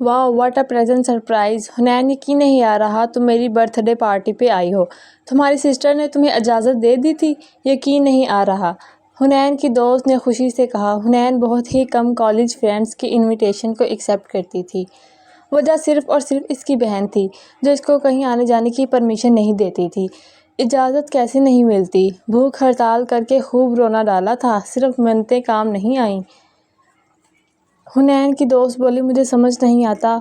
واہ what a pleasant surprise. حنین یقین نہیں آ رہا تم میری برتھ ڈے پارٹی پہ آئی ہو. تمہاری سسٹر نے تمہیں اجازت دے دی تھی؟ یقین نہیں آ رہا، حنین کی دوست نے خوشی سے کہا. حنین بہت ہی کم کالج فرینڈز کی انویٹیشن کو ایکسیپٹ کرتی تھی. وجہ صرف اور صرف اس کی بہن تھی جو اس کو کہیں آنے جانے کی پرمیشن نہیں دیتی تھی. اجازت کیسے نہیں ملتی؟ بھوک ہڑتال کر کے خوب رونا ڈالا تھا، صرف منتیں کام نہیں آئیں. حنین کی دوست بولی مجھے سمجھ نہیں آتا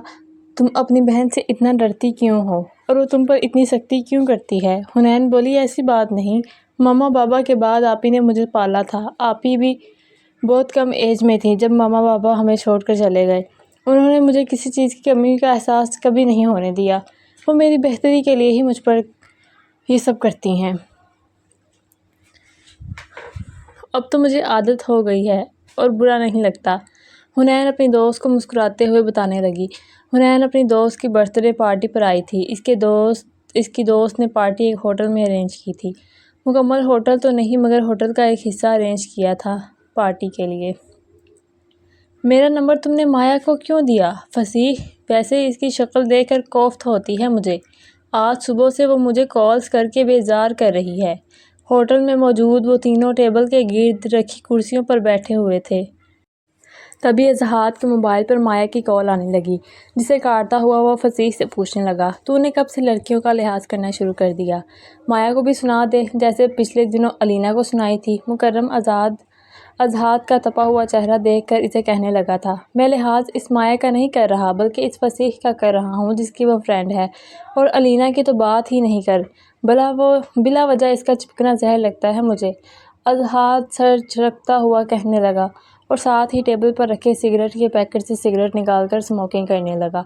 تم اپنی بہن سے اتنا ڈرتی کیوں ہو اور وہ تم پر اتنی سختی کیوں کرتی ہے. حنین بولی ایسی بات نہیں، ماما بابا کے بعد آپی نے مجھے پالا تھا. آپی بھی بہت کم ایج میں تھی جب ماما بابا ہمیں چھوڑ کر چلے گئے. انہوں نے مجھے کسی چیز کی کمی کا احساس کبھی نہیں ہونے دیا. وہ میری بہتری کے لیے ہی مجھ پر یہ سب کرتی ہیں. اب تو مجھے عادت ہو گئی ہے اور برا نہیں لگتا. حنین اپنی دوست کو مسکراتے ہوئے بتانے لگی. حنین اپنی دوست کی برتھ ڈے پارٹی پر آئی تھی. اس کی دوست نے پارٹی ایک ہوٹل میں ارینج کی تھی. مکمل ہوٹل تو نہیں مگر ہوٹل کا ایک حصہ ارینج کیا تھا پارٹی کے لیے. میرا نمبر تم نے مایا کو کیوں دیا؟ فصیح ویسے اس کی شکل دیکھ کر کوفت ہوتی ہے مجھے. آج صبح سے وہ مجھے کالز کر کے بیزار کر رہی ہے. ہوٹل میں موجود وہ تینوں ٹیبل کے گرد رکھی کرسیوں پر بیٹھے ہوئے تھے. تبھی اظہار کے موبائل پر مایا کی کال آنے لگی جسے کاٹتا ہوا وہ فصیح سے پوچھنے لگا تو نے کب سے لڑکیوں کا لحاظ کرنا شروع کر دیا؟ مایا کو بھی سنا دے جیسے پچھلے دنوں علینا کو سنائی تھی. مکرم اظہار کا تپا ہوا چہرہ دیکھ کر اسے کہنے لگا تھا میں لحاظ اس مایا کا نہیں کر رہا بلکہ اس فصیح کا کر رہا ہوں جس کی وہ فرینڈ ہے، اور علینا کی تو بات ہی نہیں کر. بلا وجہ اس کا چپکنا زہر لگتا ہے مجھے. اظہار سر جھٹکتا ہوا کہنے لگا اور ساتھ ہی ٹیبل پر رکھے سگریٹ کے پیکٹ سے سگریٹ نکال کر اسموکنگ کرنے لگا.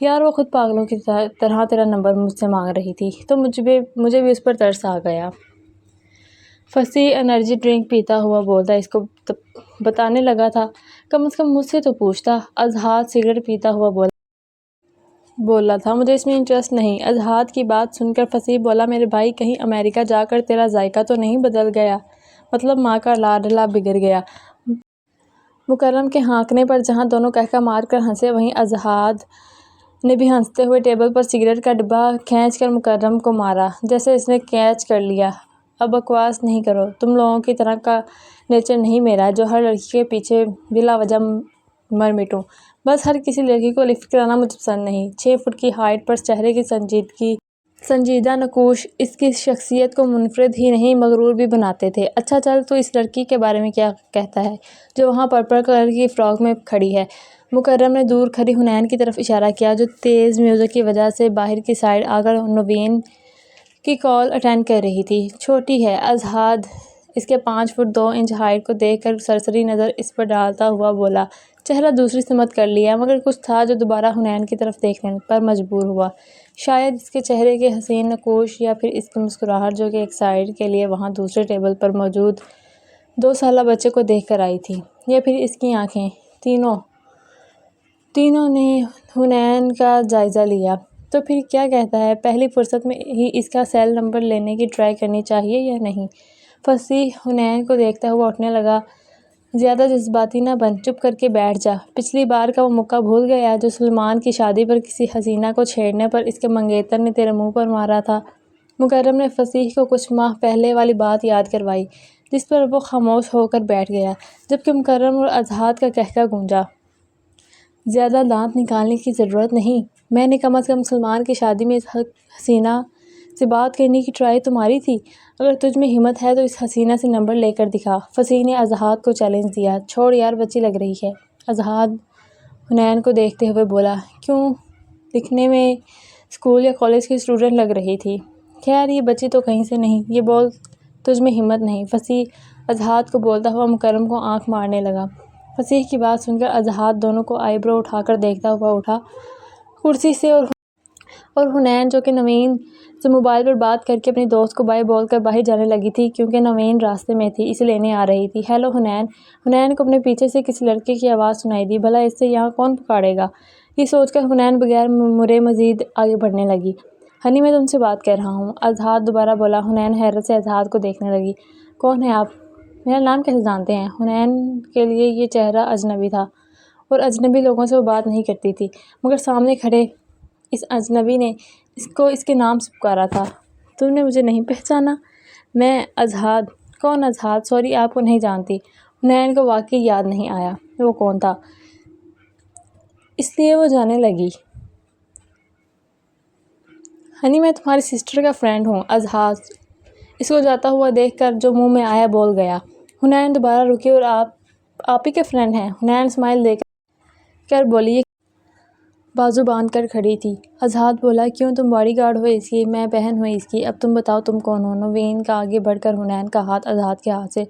یار وہ خود پاگلوں کی طرح تیرا نمبر مجھ سے مانگ رہی تھی تو مجھے بھی اس پر ترس آ گیا. فصیح انرجی ڈرنک پیتا ہوا بولتا اس کو بتانے لگا تھا کم از کم مجھ سے تو پوچھتا. اظہار سگریٹ پیتا ہوا بولا تھا مجھے اس میں انٹرسٹ نہیں. اظہار کی بات سن کر فصیح بولا میرے بھائی کہیں امریکہ جا کر تیرا ذائقہ تو نہیں بدل گیا؟ مطلب ماں کا لاڈلا بگڑ گیا؟ مکرم کے ہانکنے پر جہاں دونوں کہکہ مار کر ہنسے وہیں اظہار نے بھی ہنستے ہوئے ٹیبل پر سگریٹ کا ڈبہ کھینچ کر مکرم کو مارا جیسے اس نے کیچ کر لیا. اب بکواس نہیں کرو، تم لوگوں کی طرح کا نیچر نہیں میرا جو ہر لڑکی کے پیچھے بلا وجہ مر مٹوں. بس ہر کسی لڑکی کو لفٹ کرانا مجھے پسند نہیں. 6 فٹ کی ہائٹ پر چہرے کی سنجیدہ نقوش اس کی شخصیت کو منفرد ہی نہیں مغرور بھی بناتے تھے. اچھا چل تو اس لڑکی کے بارے میں کیا کہتا ہے جو وہاں پرپل کلر کی فراک میں کھڑی ہے؟ مکرم نے دور کھڑی حنین کی طرف اشارہ کیا جو تیز میوزک کی وجہ سے باہر کی سائیڈ آ کر نوین کی کال اٹینڈ کر رہی تھی. چھوٹی ہے. اظہار اس کے 5 فٹ 2 انچ ہائٹ کو دیکھ کر سرسری نظر اس پر ڈالتا ہوا بولا. چہرہ دوسری سمت کر لیا مگر کچھ تھا جو دوبارہ حنین کی طرف دیکھنے پر مجبور ہوا. شاید اس کے چہرے کی حسین نقوش یا پھر اس کی مسکراہٹ جو کہ ایک سائیڈ کے لیے وہاں دوسرے ٹیبل پر موجود 2 سالہ بچے کو دیکھ کر آئی تھی، یا پھر اس کی آنکھیں. تینوں نے حنین کا جائزہ لیا. تو پھر کیا کہتا ہے؟ پہلی فرصت میں ہی اس کا سیل نمبر لینے کی ٹرائی کرنی چاہیے یا نہیں؟ فصیح حنین کو دیکھتا ہوا اٹھنے لگا. زیادہ جذباتی نہ بن، چپ کر کے بیٹھ جا. پچھلی بار کا وہ موقع بھول گیا جو سلمان کی شادی پر کسی حسینہ کو چھیڑنے پر اس کے منگیتر نے تیرے منہ پر مارا تھا. مکرم نے فصیح کو کچھ ماہ پہلے والی بات یاد کروائی جس پر وہ خاموش ہو کر بیٹھ گیا جبکہ مکرم اور اظہار کا قہقہ گونجا. زیادہ دانت نکالنے کی ضرورت نہیں. میں نے کم از کم سلمان کی شادی میں اس حسینہ سے بات کرنے کی ٹرائی تو ماری تھی. اگر تجھ میں ہمت ہے تو اس حسینہ سے نمبر لے کر دکھا. فصیح نے اظہار کو چیلنج دیا. چھوڑ یار بچی لگ رہی ہے. اظہار حنین کو دیکھتے ہوئے بولا. کیوں؟ دکھنے میں اسکول یا کالج کی اسٹوڈنٹ لگ رہی تھی. خیر یہ بچی تو کہیں سے نہیں. یہ بول تجھ میں ہمت نہیں. فصیح اظہار کو بولتا ہوا مکرم کو آنکھ مارنے لگا. فصیح کی بات سن کر اظہار دونوں کو آئی برو اٹھا کر دیکھتا ہوا اٹھا کرسی سے اور حنین جو کہ نوین سے موبائل پر بات کر کے اپنی دوست کو بائے بول کر باہر جانے لگی تھی کیونکہ نوین راستے میں تھی اسے لینے آ رہی تھی. ہیلو حنین. حنین کو اپنے پیچھے سے کسی لڑکے کی آواز سنائی دی. بھلا اس سے یہاں کون پکارے گا؟ یہ سوچ کر حنین بغیر مرے مزید آگے بڑھنے لگی. ہنی میں تم سے بات کر رہا ہوں. اظہار دوبارہ بولا. حنین حیرت سے اظہار کو دیکھنے لگی. کون ہیں آپ؟ میرا نام کیسے جانتے ہیں؟ حنین کے لیے یہ چہرہ اجنبی تھا. اور اجنبی لوگوں سے وہ بات نہیں کرتی تھی، مگر سامنے کھڑے اس اجنبی نے اس کو اس کے نام سے پکارا تھا۔ تم نے مجھے نہیں پہچانا؟ میں اظہار۔ کون اظہار؟ سوری، آپ کو نہیں جانتی۔ حنین کو واقعی یاد نہیں آیا وہ کون تھا، اس لیے وہ جانے لگی۔ ہنی، میں تمہاری سسٹر کا فرینڈ ہوں۔ اظہار اس کو جاتا ہوا دیکھ کر جو منہ میں آیا بول گیا۔ حنین دوبارہ رکی اور آپ ہی کے فرینڈ ہیں؟ حنین اسمائل دے کر بولی۔ یہ بازو باندھ کر کھڑی تھی۔ اظہار بولا، کیوں تم باڈی گارڈ ہو اس کی؟ میں بہن ہوں اس کی۔ اب تم بتاؤ تم کون ہو؟ نوین کا آگے بڑھ کر حنین کا ہاتھ اظہار کے ہاتھ سے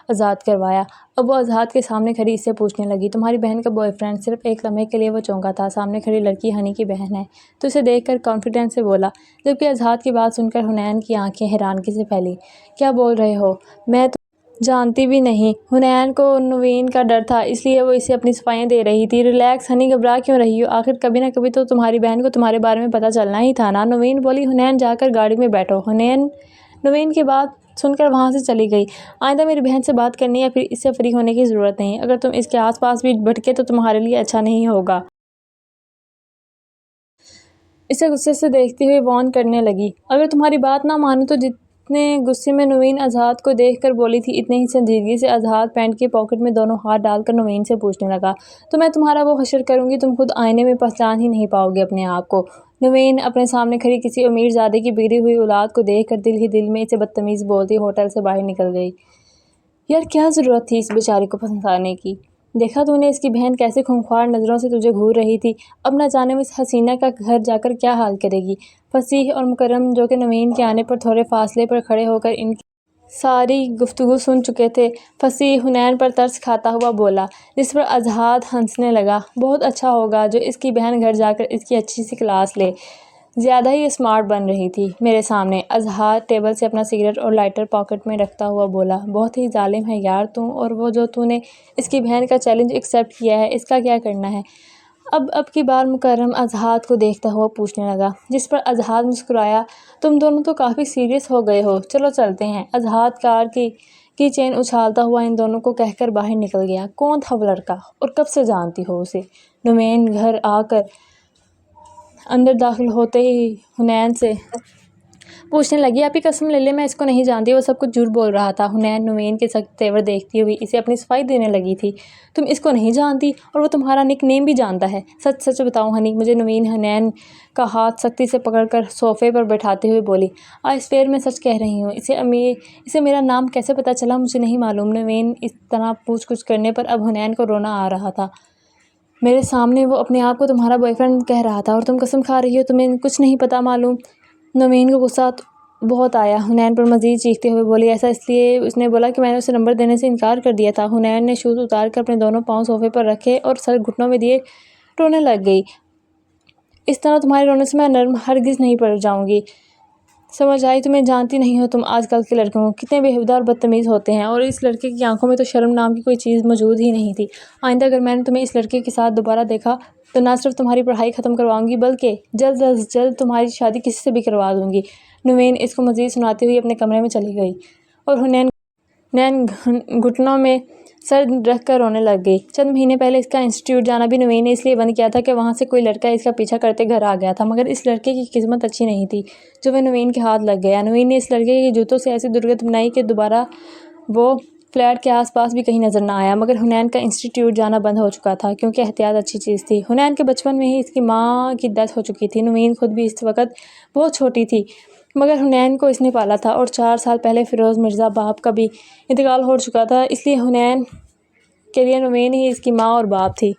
آزاد کروایا۔ اب وہ اظہار کے سامنے کھڑی اس سے پوچھنے لگی، تمہاری بہن کا بوائے فرینڈ؟ صرف ایک لمحے کے لیے وہ چونکا تھا، سامنے کھڑی لڑکی ہنی کی بہن ہے تو اسے دیکھ کر کانفیڈنس سے بولا، جبکہ اظہار کی بات سن کر حنین کی آنکھیں حیرانگی سے پھیلی۔ کیا بول رہے ہو؟ میں تو جانتی بھی نہیں۔ حنین کو نوین کا ڈر تھا، اس لیے وہ اسے اپنی صفائیاں دے رہی تھی۔ ریلیکس ہنی، گھبرا کیوں رہی ہو؟ آخر کبھی نہ کبھی تو تمہاری بہن کو تمہارے بارے میں پتہ چلنا ہی تھا نا؟ نوین بولی۔ حنین جا کر گاڑی میں بیٹھو۔ حنین نوین کی بات سن کر وہاں سے چلی گئی۔ آئندہ میری بہن سے بات کرنے یا پھر اس سے فری ہونے کی ضرورت نہیں۔ اگر تم اس کے آس پاس بھی بھٹکے تو تمہارے لیے اچھا نہیں ہوگا۔ اسے غصے سے دیکھتی ہوئی وارن کرنے لگی۔ اگر تمہاری بات نہ مانوں تو جتنے غصے میں نوین اظہار کو دیکھ کر بولی تھی، اتنے ہی سنجیدگی سے اظہار پینٹ کی پاکٹ میں دونوں ہاتھ ڈال کر نوین سے پوچھنے لگا، تو میں تمہارا وہ حشر کروں گی تم خود آئینے میں پہچان ہی نہیں پاؤ گے اپنے آپ کو۔ نوین اپنے سامنے کھڑی کسی امیر زادے کی بگڑی ہوئی اولاد کو دیکھ کر دل ہی دل میں اسے بدتمیز بولتی ہوٹل سے باہر نکل گئی۔ یار کیا ضرورت تھی اس بیچاری کو پھنسانے کی؟ دیکھا تو نے اس کی بہن کیسے خونخوار نظروں سے تجھے گھور رہی تھی؟ اب نہ جانے وہ اس حسینہ کا گھر جا کر کیا حال کرے گی۔ فصیح اور مکرم جو کہ نوین کے آنے پر تھوڑے فاصلے پر کھڑے ہو کر ان کی ساری گفتگو سن چکے تھے، فصیح حنین پر ترس کھاتا ہوا بولا، جس پر اظہار ہنسنے لگا۔ بہت اچھا ہوگا جو اس کی بہن گھر جا کر اس کی اچھی سی کلاس لے، زیادہ ہی اسمارٹ بن رہی تھی میرے سامنے۔ اظہار ٹیبل سے اپنا سگریٹ اور لائٹر پاکٹ میں رکھتا ہوا بولا، بہت ہی ظالم ہے یار تو، اور وہ جو تو نے اس کی بہن کا چیلنج ایکسیپٹ کیا ہے، اس کا کیا کرنا ہے؟ اب کی بار مکرم اظہار کو دیکھتا ہوا پوچھنے لگا، جس پر اظہار مسکرایا، تم دونوں تو کافی سیریس ہو گئے ہو، چلو چلتے ہیں۔ اظہار کار کی چین اچھالتا ہوا ان دونوں کو کہہ کر باہر نکل گیا۔ کون تھا وہ لڑکا اور کب سے جانتی ہو اسے؟ نوین گھر آ کر اندر داخل ہوتے ہی حنین سے پوچھنے لگی، آپ ہی قسم لے لے میں اس کو نہیں جانتی، وہ سب کچھ جھوٹ بول رہا تھا۔ حنین نوین کے سخت تیور دیکھتی ہوئی اسے اپنی صفائی دینے لگی تھی، تم اس کو نہیں جانتی اور وہ تمہارا نک نیم بھی جانتا ہے؟ سچ سچ بتاؤ ہنی مجھے۔ نوین حنین کا ہاتھ سختی سے پکڑ کر صوفے پر بٹھاتے ہوئے بولی، آئی سویئر میں سچ کہہ رہی ہوں۔ اسے میرا نام کیسے پتہ چلا مجھے نہیں معلوم۔ نوین اس طرح پوچھ گچھ کرنے پر اب حنین کو رونا آ رہا تھا۔ میرے سامنے وہ اپنے آپ کو تمہارا بوائے فرینڈ کہہ رہا تھا اور تم قسم کھا رہی ہو تمہیں کچھ نہیں پتہ معلوم۔ نوین کو غصہ بہت آیا، حنین پر مزید چیختے ہوئے بولی، ایسا اس لیے اس نے بولا کہ میں نے اسے نمبر دینے سے انکار کر دیا تھا۔ حنین نے شوز اتار کر اپنے دونوں پاؤں صوفے پر رکھے اور سر گھٹنوں میں دیے رونے لگ گئی۔ اس طرح تمہارے رونے سے میں نرم ہرگز نہیں پڑ جاؤں گی، سمجھ آئی تمہیں؟ جانتی نہیں ہو تم آج کل کے لڑکوں کو کتنے بے ہودہ اور بدتمیز ہوتے ہیں، اور اس لڑکے کی آنکھوں میں تو شرم نام کی کوئی چیز موجود ہی نہیں تھی۔ آئندہ اگر میں نے تمہیں اس لڑکے کے ساتھ دوبارہ دیکھا تو نہ صرف تمہاری پڑھائی ختم کرواؤں گی بلکہ جلد از جلد تمہاری شادی کسی سے بھی کروا دوں گی۔ نوین اس کو مزید سناتی ہوئی اپنے کمرے میں چلی گئی اور حنین گھٹنوں میں سر رکھ کر رونے لگ گئی۔ چند مہینے پہلے اس کا انسٹیٹیوٹ جانا بھی نوین نے اس لیے بند کیا تھا کہ وہاں سے کوئی لڑکا اس کا پیچھا کرتے گھر آ گیا تھا، مگر اس لڑکے کی قسمت اچھی نہیں تھی جو وہ نوین کے ہاتھ لگ گیا۔ نوین نے اس لڑکے کے جوتوں سے ایسی درگت بنائی کہ دوبارہ وہ فلیٹ کے آس پاس بھی کہیں نظر نہ آیا، مگر حنین کا انسٹیٹیوٹ جانا بند ہو چکا تھا کیونکہ احتیاط اچھی چیز تھی۔ حنین کے بچپن میں ہی اس کی ماں کی ڈیتھ ہو چکی تھی۔ نوین خود بھی اس وقت بہت چھوٹی تھی، مگر حنین کو اس نے پالا تھا، اور 4 سال پہلے فیروز مرزا باپ کا بھی انتقال ہو چکا تھا، اس لیے حنین کے لیے نوین ہی اس کی ماں اور باپ تھی۔